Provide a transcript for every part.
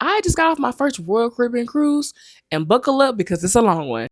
I just got off my first Royal Caribbean cruise, and buckle up because it's a long one.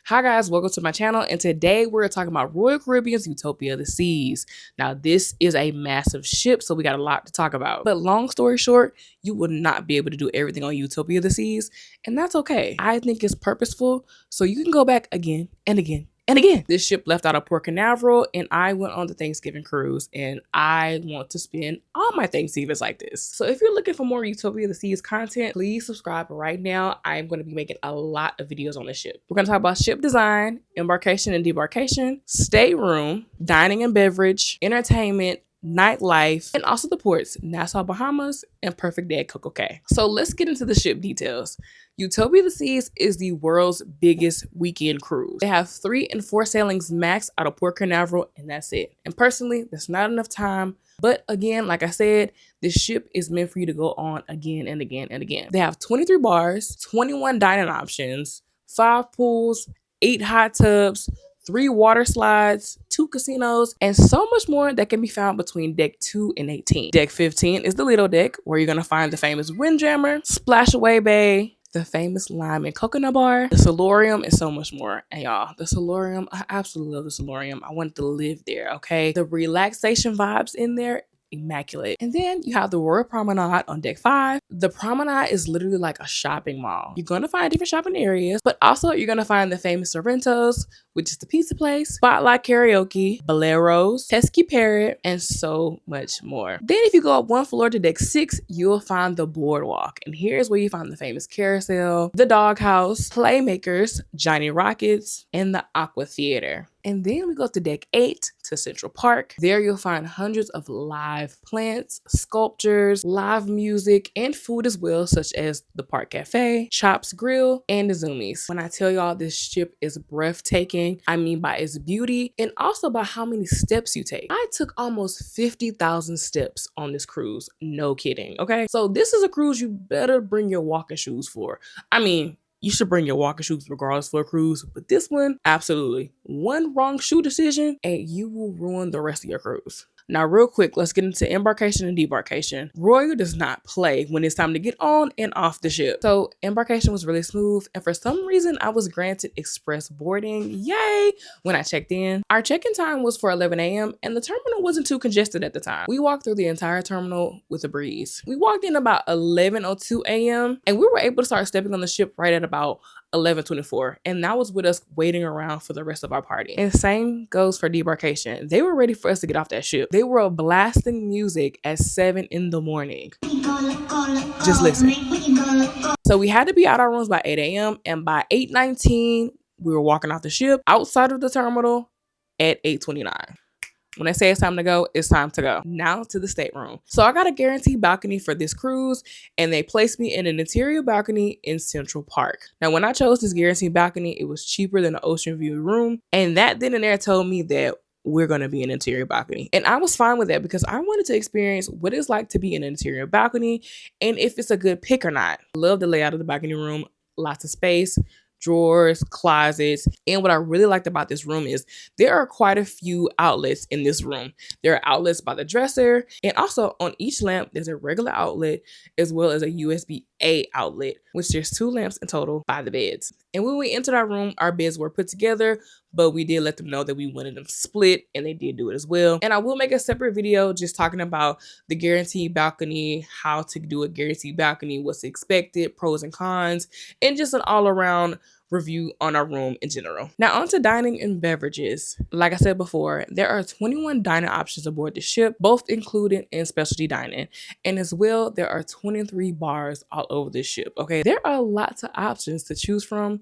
Hi guys, welcome to my channel, and today we're talking about Royal Caribbean's Utopia of the Seas. Now this is a massive ship, so we got a lot to talk about. But long story short, you will not be able to do everything on Utopia of the Seas, and that's okay. I think it's purposeful, so you can go back again and again and again. This ship left out of Port Canaveral, and I went on the Thanksgiving cruise, and I want to spend all my Thanksgivings like this. So if you're looking for more Utopia of the Seas content, please subscribe right now. I'm going to be making a lot of videos on this ship. We're going to talk about ship design, embarkation and debarkation, stateroom, dining and beverage, entertainment, nightlife, and also the ports, Nassau, Bahamas, and Perfect Day at Coco Cay. So let's get into the ship details. Utopia of the Seas is the world's biggest weekend cruise. They have 3 and 4 sailings max out of Port Canaveral, and that's it. And personally, that's not enough time. But again, like I said, this ship is meant for you to go on again and again and again. They have 23 bars, 21 dining options, 5 pools, 8 hot tubs, 3 water slides, 2 casinos, and so much more that can be found between deck 2 and 18. Deck 15 is the Lido deck, where you're gonna find the famous Windjammer, Splashaway Bay, the famous lime and coconut bar, the solarium, and so much more. And y'all, the solarium, I absolutely love the solarium. I wanted to live there, okay? The relaxation vibes in there, immaculate. And then you have the Royal Promenade on deck 5. The promenade is literally like a shopping mall. You're gonna find different shopping areas, but also you're gonna find the famous Sorrento's, which is the pizza place, Spotlight Karaoke, Boleros, Pesky Parrot, and so much more. Then if you go up 1 floor to deck 6, you'll find the boardwalk. And here's where you find the famous carousel, the doghouse, Playmakers, Johnny Rockets, and the Aqua Theater. And then we go to deck 8 to Central Park. There you'll find hundreds of live plants, sculptures, live music, and food as well, such as the Park Cafe, Chops Grill, and the Zoomies. When I tell y'all this ship is breathtaking, I mean by its beauty and also by how many steps you take. I took almost 50,000 steps on this cruise. No kidding, okay? So this is a cruise you better bring your walking shoes for. I mean, you should bring your walking shoes regardless for a cruise, but this one, absolutely. One wrong shoe decision and you will ruin the rest of your cruise. Now, real quick, let's get into embarkation and debarkation. Royal does not play when it's time to get on and off the ship. So embarkation was really smooth, and for some reason, I was granted express boarding. Yay! When I checked in. Our check-in time was for 11 a.m. and the terminal wasn't too congested at the time. We walked through the entire terminal with a breeze. We walked in about 11:02 a.m. and we were able to start stepping on the ship right at about 11:24, and that was with us waiting around for the rest of our party. And same goes for debarkation. They were ready for us to get off that ship. They were blasting music at 7 in the morning. Just listen. So we had to be out our rooms by 8 a.m. and by 8:19 we were walking off the ship outside of the terminal at 8:29. When I say it's time to go, it's time to go. Now to the stateroom. So I got a guaranteed balcony for this cruise, and they placed me in an interior balcony in Central Park. Now, when I chose this guaranteed balcony, it was cheaper than the ocean view room, and that then and there told me that we're going to be an interior balcony. And I was fine with that because I wanted to experience what it's like to be in an interior balcony and if it's a good pick or not. Love the layout of the balcony room, lots of space, drawers, closets. And what I really liked about this room is there are quite a few outlets in this room. There are outlets by the dresser, and also on each lamp there's a regular outlet as well as a USB-A outlet, which there's 2 lamps in total by the beds. And when we entered our room, our beds were put together, but we did let them know that we wanted them split, and they did do it as well. And I will make a separate video just talking about the guaranteed balcony, how to do a guaranteed balcony, what's expected, pros and cons, and just an all-around review on our room in general. Now on to dining and beverages. Like I said before, there are 21 dining options aboard the ship, both included in specialty dining. And as well, there are 23 bars all over the ship, okay? There are lots of options to choose from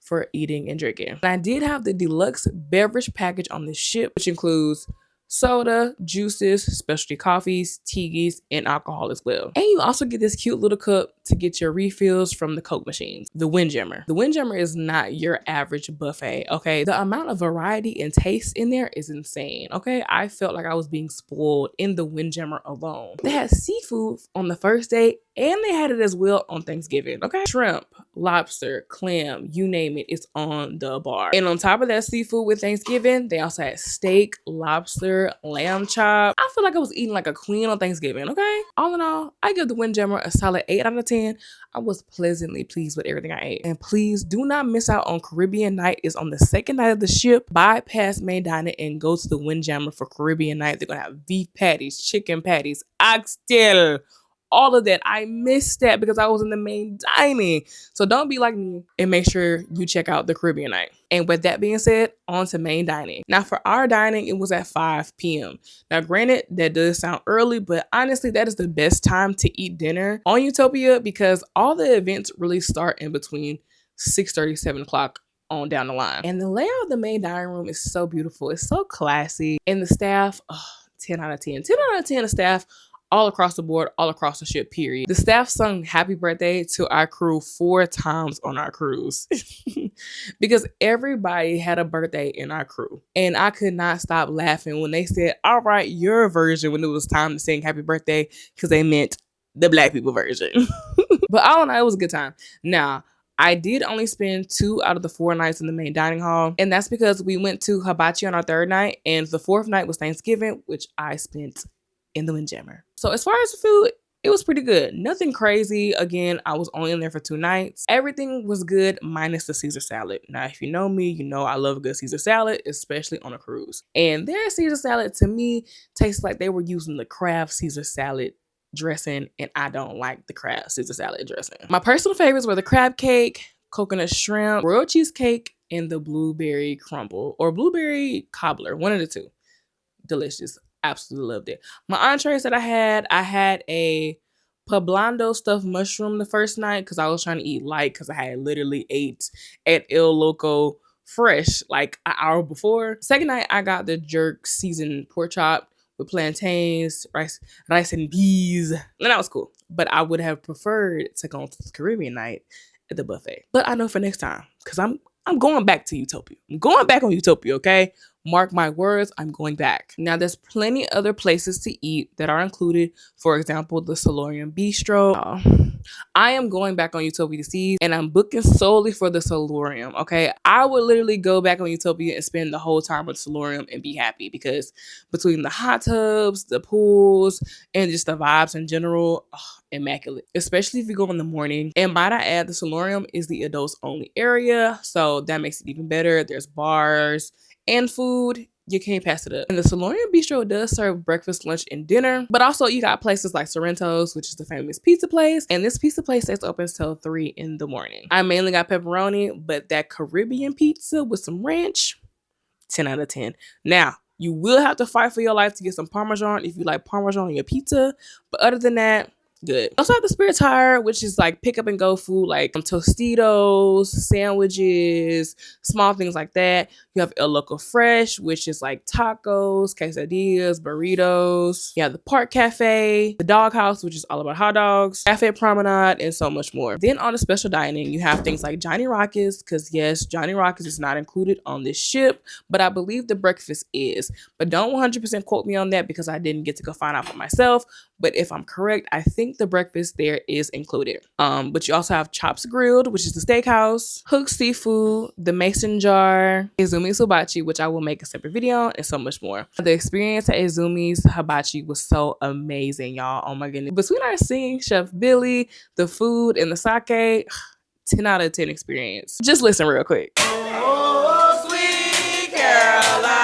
for eating and drinking. And I did have the deluxe beverage package on the ship, which includes soda, juices, specialty coffees, teas, and alcohol as well. And you also get this cute little cup to get your refills from the Coke machines. The Windjammer. The Windjammer is not your average buffet, okay? The amount of variety and taste in there is insane, okay? I felt like I was being spoiled in the Windjammer alone. They had seafood on the first day And they had it as well on Thanksgiving, okay? Shrimp, lobster, clam, you name it, it's on the bar. And on top of that seafood with Thanksgiving, they also had steak, lobster, lamb chop. I feel like I was eating like a queen on Thanksgiving, okay? All in all, I give the Windjammer a solid 8 out of 10. I was pleasantly pleased with everything I ate. And please do not miss out on Caribbean Night. It's on the second night of the ship. Bypass main dining and go to the Windjammer for Caribbean Night. They're gonna have beef patties, chicken patties, oxtail, all of that. I missed that because I was in the main dining. So don't be like me and make sure you check out the Caribbean Night. And with that being said, on to main dining. Now for our dining, it was at 5 p.m. Now granted, that does sound early, but honestly, that is the best time to eat dinner on Utopia because all the events really start in between 6:30, 7 o'clock on down the line. And the layout of the main dining room is so beautiful. It's so classy. And the staff, 10 out of 10. 10 out of 10 of staff all across the board, all across the ship, period. The staff sung happy birthday to our crew 4 times on our cruise because everybody had a birthday in our crew. And I could not stop laughing when they said, all right, your version, when it was time to sing happy birthday, because they meant the Black people version. But all in all, it was a good time. Now, I did only spend 2 out of the 4 nights in the main dining hall. And that's because we went to Hibachi on our 3rd night. And the 4th night was Thanksgiving, which I spent in the Windjammer. So as far as the food, it was pretty good. Nothing crazy. Again, I was only in there for 2 nights. Everything was good minus the Caesar salad. Now, if you know me, you know I love a good Caesar salad, especially on a cruise. And their Caesar salad, to me, tastes like they were using the Kraft Caesar salad dressing, and I don't like the Kraft Caesar salad dressing. My personal favorites were the crab cake, coconut shrimp, royal cheesecake, and the blueberry crumble or blueberry cobbler, one of the two. Delicious. Absolutely loved it. My entrees that I had a poblano stuffed mushroom the first night because I was trying to eat light because I had literally ate at El Loco fresh like an hour before. Second night, I got the jerk seasoned pork chop with plantains, rice and peas, and that was cool. But I would have preferred to go to the Caribbean night at the buffet. But I know for next time because I'm going back to Utopia. I'm going back on Utopia, okay? Mark my words, I'm going back. Now, there's plenty other places to eat that are included. For example, the Solarium Bistro. I am going back on Utopia to see, and I'm booking solely for the Solarium, okay? I would literally go back on Utopia and spend the whole time with Solarium and be happy because between the hot tubs, the pools, and just the vibes in general, immaculate. Especially if you go in the morning. And might I add, the Solarium is the adults only area, so that makes it even better. There's bars and food. You can't pass it up. And the Solarium Bistro does serve breakfast, lunch, and dinner. But also you got places like Sorrento's, which is the famous pizza place. And this pizza place stays open till 3 in the morning. I mainly got pepperoni, but that Caribbean pizza with some ranch, 10 out of 10. Now, you will have to fight for your life to get some Parmesan if you like Parmesan on your pizza. But other than that, good. Also have the Spirit Tire, which is like pick up and go food, like Tostitos, sandwiches, small things like that. You have El Loco Fresh, which is like tacos, quesadillas, burritos. You have the Park Cafe, the Dog House, which is all about hot dogs, Cafe Promenade, and so much more. Then on the special dining, you have things like Johnny Rockets, because yes, Johnny Rockets is not included on this ship, but I believe the breakfast is. But don't 100% quote me on that because I didn't get to go find out for myself. But if I'm correct, I think the breakfast there is included. But you also have Chops Grilled, which is the steakhouse, Hook Seafood, the Mason Jar, Izumi's Hibachi, which I will make a separate video on, and so much more. The experience at Izumi's Hibachi was so amazing, y'all. Oh my goodness. Between our singing, Chef Billy, the food, and the sake, 10 out of 10 experience. Just listen real quick. Oh, sweet Caroline.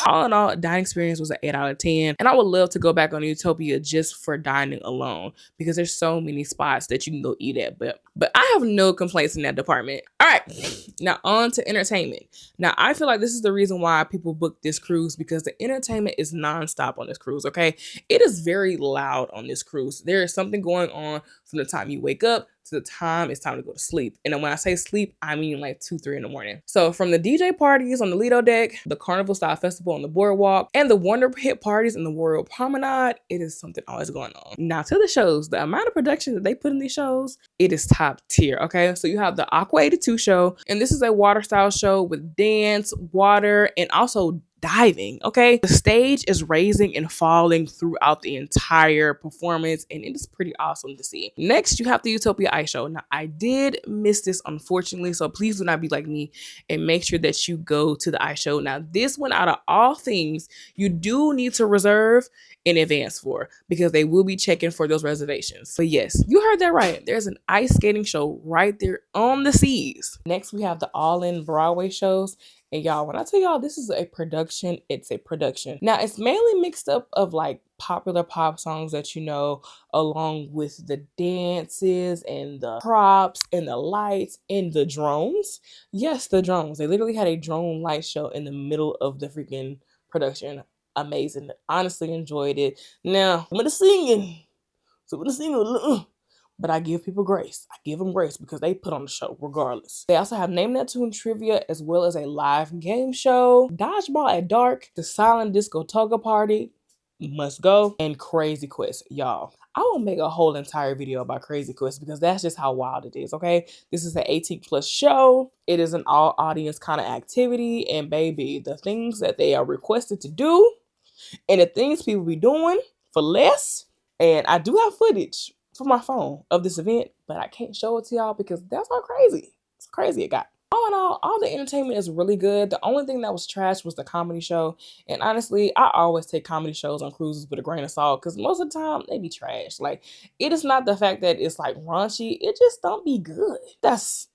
All in all, dining experience was an 8 out of 10. And I would love to go back on Utopia just for dining alone because there's so many spots that you can go eat at. But I have no complaints in that department. All right, now on to entertainment. Now, I feel like this is the reason why people book this cruise because the entertainment is nonstop on this cruise, okay? It is very loud on this cruise. There is something going on from the time you wake up to the time it's time to go to sleep. And then when I say sleep, I mean like 2, 3 in the morning. So from the DJ parties on the Lido deck, the Carnival style festival on the boardwalk, and the Wonder Hit parties in the Royal Promenade, it is something always going on. Now to the shows, the amount of production that they put in these shows, it is top tier. Okay, so you have the Aqua 82 show, and this is a water style show with dance, water, and also diving. Okay, the stage is raising and falling throughout the entire performance, and it is pretty awesome to see. Next, you have the Utopia Ice Show. Now, I did miss this, unfortunately, so please do not be like me and make sure that you go to the ice show. Now, this one, out of all things, you do need to reserve in advance for, because they will be checking for those reservations. But yes, you heard that right. There's an ice skating show right there on the seas. Next, we have the all-in Broadway shows. And y'all, when I tell y'all this is a production, it's a production. Now, it's mainly mixed up of like popular pop songs that you know, along with the dances and the props and the lights and the drones. Yes, the drones. They literally had a drone light show in the middle of the freaking production. Amazing. Honestly enjoyed it. Now, some of the singing, but I give people grace. I give them grace because they put on the show regardless. They also have Name That Tune trivia, as well as a live game show, Dodgeball at Dark, the Silent Disco Toga Party, must go, and Crazy Quest. Y'all, I will make a whole entire video about Crazy Quest because that's just how wild it is, okay? This is an 18+ show. It is an all audience kind of activity, and baby, the things that they are requested to do and the things people be doing for less. And I do have footage for my phone of this event, but I can't show it to y'all because that's how crazy. It's crazy it got. All in all the entertainment is really good. The only thing that was trash was the comedy show. And honestly, I always take comedy shows on cruises with a grain of salt because most of the time they be trash. Like, it is not the fact that it's like raunchy, it just don't be good. That's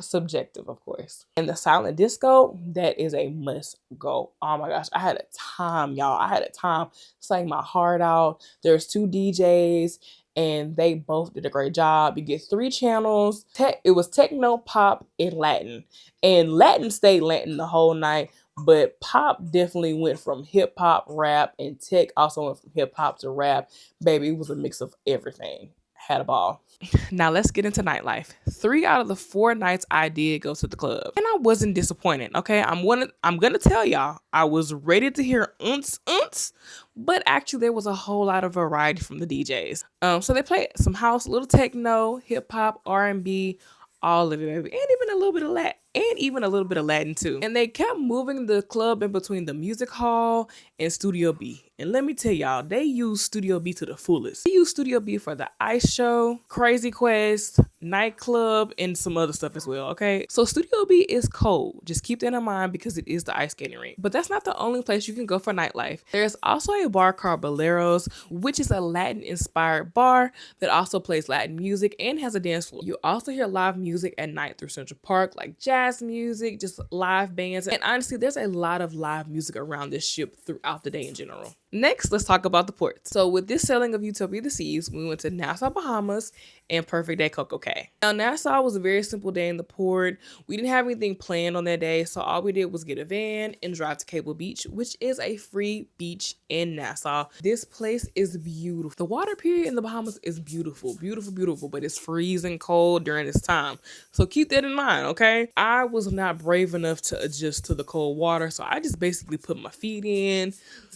subjective, of course. And the silent disco, that is a must go. Oh my gosh, I had a time, y'all. I had a time sang my heart out. There's 2 DJs and they both did a great job. You get 3 channels. It was techno, pop, and Latin. And Latin stayed Latin the whole night, but pop definitely went from hip hop, rap, and tech also went from hip hop to rap. Baby, it was a mix of everything. Had a ball. Now let's get into nightlife. 3 out of the 4 nights I did go to the club, and I wasn't disappointed. Okay, I'm gonna tell y'all, I was ready to hear unts, but actually there was a whole lot of variety from the DJs. So they played some house, little techno, hip hop, R&B, all of it, baby, and even a little bit of Latin too. And they kept moving the club in between the music hall and Studio B. And let me tell y'all, they used Studio B to the fullest. They used Studio B for the ice show, Crazy Quest, nightclub, and some other stuff as well, okay? So Studio B is cold. Just keep that in mind because it is the ice skating rink. But that's not the only place you can go for nightlife. There's also a bar called Boleros, which is a Latin-inspired bar that also plays Latin music and has a dance floor. You also hear live music at night through Central Park, like jazz music, just live bands. And honestly, there's a lot of live music around this ship throughout the day in general. Next, let's talk about the ports. So with this sailing of Utopia the Seas, we went to Nassau, Bahamas, and Perfect Day Coco Cay. Now, Nassau was a very simple day in the port. We didn't have anything planned on that day, so all we did was get a van and drive to Cable Beach, which is a free beach in Nassau. This place is beautiful. The water period in the Bahamas is beautiful, beautiful, beautiful, but it's freezing cold during this time. So keep that in mind, okay? I was not brave enough to adjust to the cold water, so I just basically put my feet in,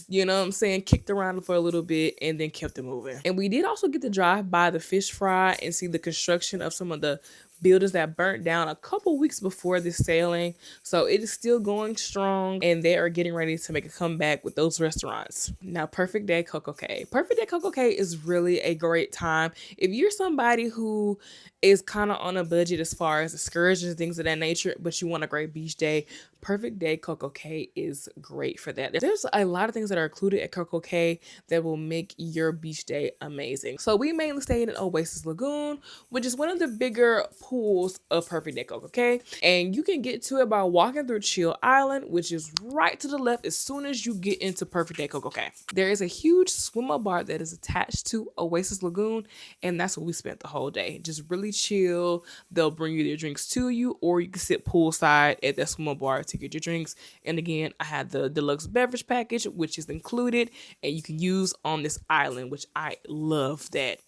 you know what I'm saying, kicked around for a little bit, and then kept it moving. And we did also get to drive by the fish fry and see the construction of some of the buildings that burnt down a couple weeks before this sailing. So it is still going strong, and they are getting ready to make a comeback with those restaurants. Now, Perfect Day Coco Cay. Perfect Day Coco Cay is really a great time. If you're somebody who is kind of on a budget as far as excursions and things of that nature, but you want a great beach day, Perfect Day Coco Cay is great for that. There's a lot of things that are included at Coco Cay that will make your beach day amazing. So we mainly stayed in Oasis Lagoon, which is one of the bigger pools of Perfect Day Coco Cay. And you can get to it by walking through Chill Island, which is right to the left as soon as you get into Perfect Day Coco Cay. There is a huge swim-up bar that is attached to Oasis Lagoon, and that's where we spent the whole day. Just really chill. They'll bring you their drinks to you, or you can sit poolside at that swim-up bar to get your drinks. And again, I had the deluxe beverage package, which is included and you can use on this island, which I love that.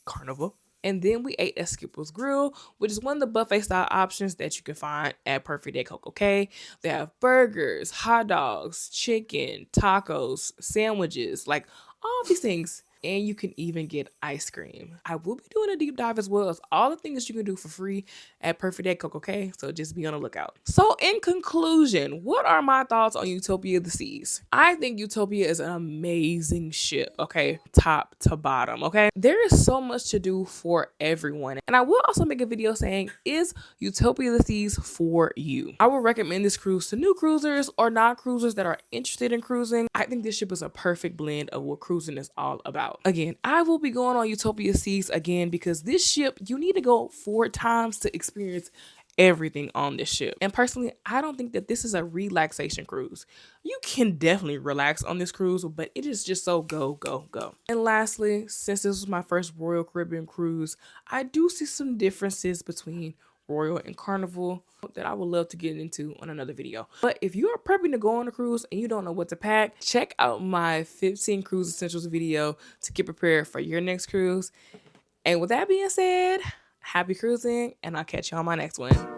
Carnival. And then we ate at Skipper's Grill, which is one of the buffet style options that you can find at Perfect Day Coco Cay. They have burgers, hot dogs, chicken, tacos, sandwiches, like all these things. And you can even get ice cream. I will be doing a deep dive as well as all the things you can do for free at Perfect Day Coco Cay. So just be on the lookout. So in conclusion, what are my thoughts on Utopia of the Seas? I think Utopia is an amazing ship, okay? Top to bottom, okay? There is so much to do for everyone. And I will also make a video saying, is Utopia of the Seas for you? I would recommend this cruise to new cruisers or non-cruisers that are interested in cruising. I think this ship is a perfect blend of what cruising is all about. Again, I will be going on Utopia Seas again because this ship, you need to go 4 times to experience everything on this ship. And personally, I don't think that this is a relaxation cruise. You can definitely relax on this cruise, but it is just so go, go, go. And lastly, since this was my first Royal Caribbean cruise, I do see some differences between Royal and Carnival that I would love to get into on another video. But if you are prepping to go on a cruise and you don't know what to pack, check out my 15 cruise essentials video to get prepared for your next cruise. And with that being said, happy cruising, and I'll catch you on my next one.